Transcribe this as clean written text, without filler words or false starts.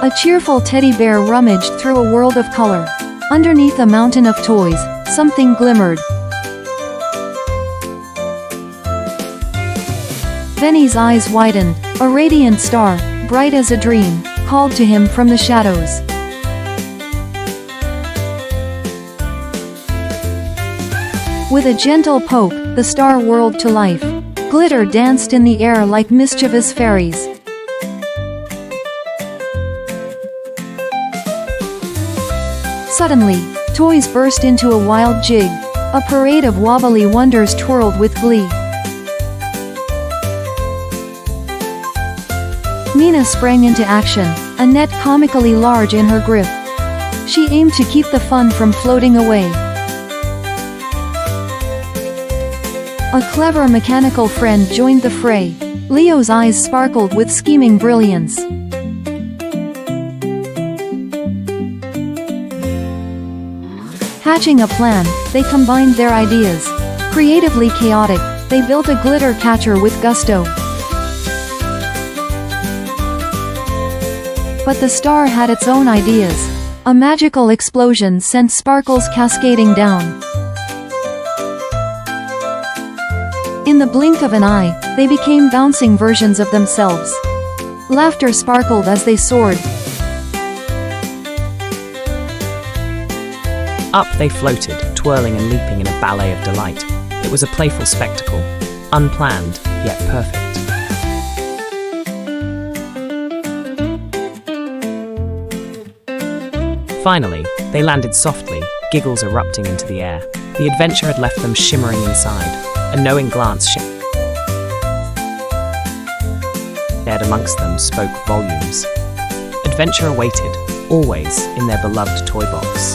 A cheerful teddy bear rummaged through a world of color. Underneath a mountain of toys, something glimmered. Benny's eyes widened. A radiant star, bright as a dream, called to him from the shadows. With a gentle poke, the star whirled to life. Glitter danced in the air like mischievous fairies. Suddenly, toys burst into a wild jig. A parade of wobbly wonders twirled with glee. Mina sprang into action, a net comically large in her grip. She aimed to keep the fun from floating away. A clever mechanical friend joined the fray. Leo's eyes sparkled with scheming brilliance. Hatching a plan, they combined their ideas. Creatively chaotic, they built a glitter catcher with gusto. But the star had its own ideas. A magical explosion sent sparkles cascading down. In the blink of an eye, they became bouncing versions of themselves. Laughter sparkled as they soared. Up they floated, twirling and leaping in a ballet of delight. It was a playful spectacle, unplanned, yet perfect. Finally, they landed softly, giggles erupting into the air. The adventure had left them shimmering inside. A knowing glance shared amongst them spoke volumes. Adventure awaited, always in their beloved toy box.